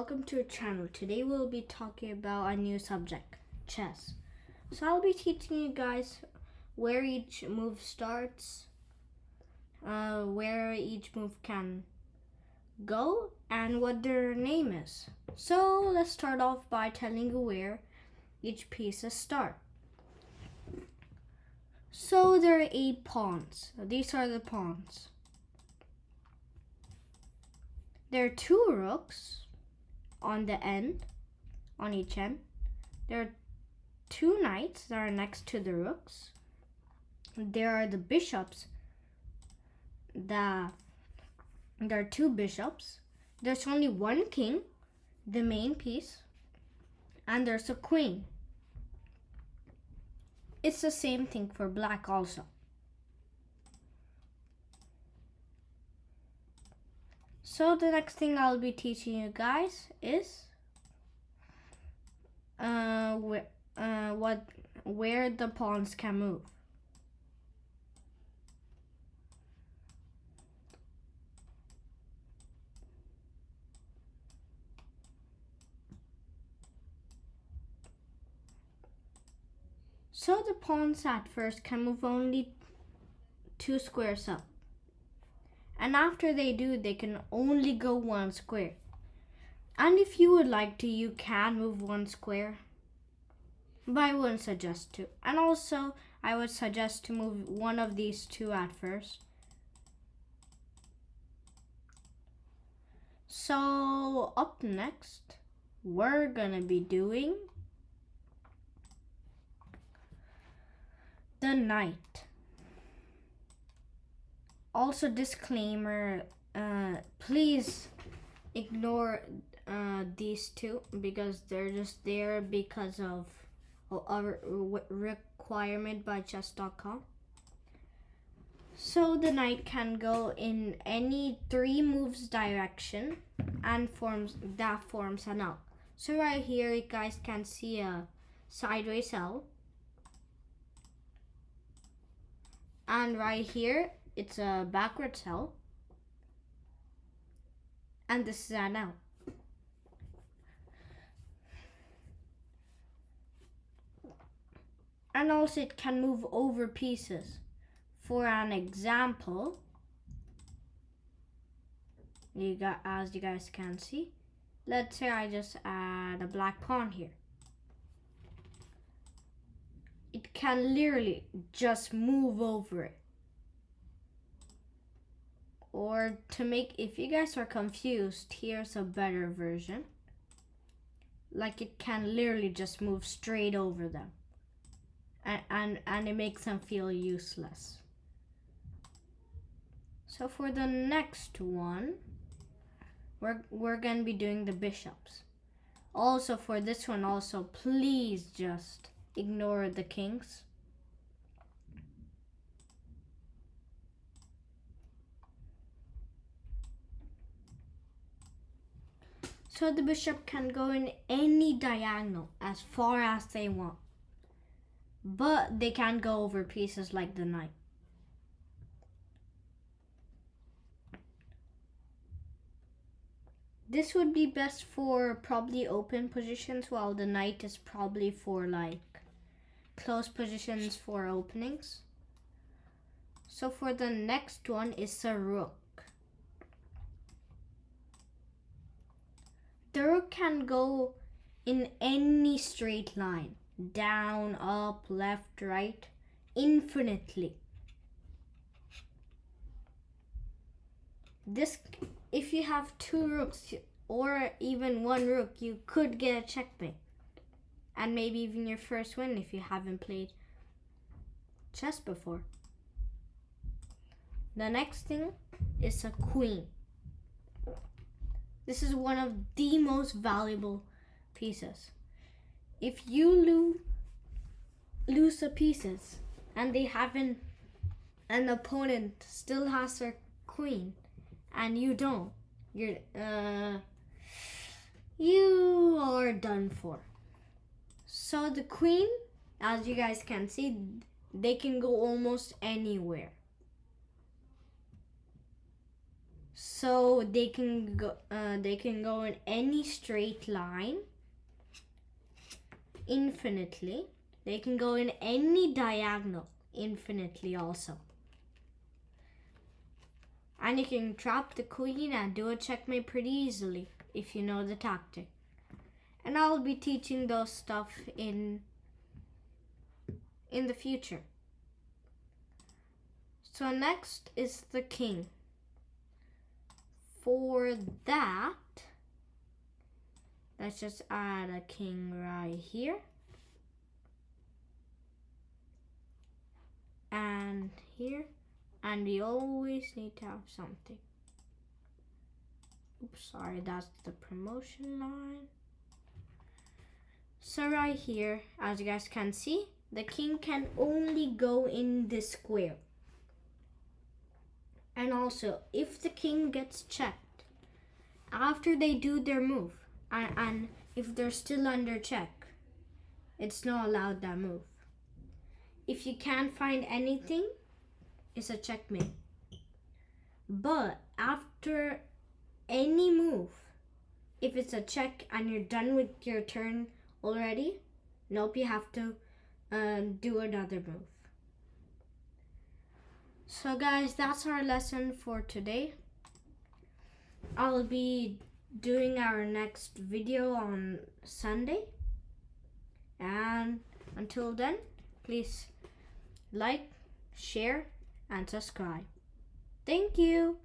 Welcome to our channel. Today we'll be talking about a new subject, chess. So I'll be teaching you guys where each move starts, where each move can go, and what their name is. So let's start off by telling you where each pieces start. So there are 8 pawns. These are the pawns. There are 2 rooks on each end. There are 2 knights that are next to the rooks. There are the bishops. There are 2 bishops. There's only 1 king, the main piece, and there's a queen. It's the same thing for black also. So the next thing I'll be teaching you guys is where the pawns can move. So the pawns at first can move only 2 squares up. And after they do, they can only go 1 square. And if you would like to, you can move 1 square. But I wouldn't suggest to. And also, I would suggest to move one of these 2 at first. So up next, we're gonna be doing the knight. Also, disclaimer, please ignore these 2 because they're just there because of a requirement by chess.com. So the knight can go in any 3 moves direction and forms an L. So right here you guys can see a sideways L. And right here it's a backwards L. And this is an L. And also it can move over pieces. For an example, as you guys can see, let's say I just add a black pawn here. It can literally just move over it. Or if you guys are confused, here's a better version. Like it can literally just move straight over them. And it makes them feel useless. So for the next one, we're gonna be doing the bishops. Also for this one also, please just ignore the kings. So the bishop can go in any diagonal as far as they want. But they can't go over pieces like the knight. This would be best for probably open positions, while the knight is probably for like close positions for openings. So for the next one is a rook. The rook can go in any straight line, down, up, left, right, infinitely. If you have 2 rooks or even 1 rook, you could get a checkmate. And maybe even your first win if you haven't played chess before. The next thing is a queen. This is one of the most valuable pieces. If you lose the pieces and an opponent still has their queen and you don't, you are done for. So the queen, as you guys can see, they can go almost anywhere. so they can go in any straight line infinitely. They can go in any diagonal infinitely also. And you can trap the queen and do a checkmate pretty easily if you know the tactic. And I'll be teaching those stuff in the future. So next is the king. For that, let's just add a king right here. And here. And we always need to have something. Oops, sorry, that's the promotion line. So right here, as you guys can see, the king can only go in this square. And also, if the king gets checked, after they do their move, and if they're still under check, it's not allowed that move. If you can't find anything, it's a checkmate. But after any move, if it's a check and you're done with your turn already, nope, you have to do another move. So guys, that's our lesson for today. I'll be doing our next video on Sunday. And until then, please like, share, and subscribe. Thank you.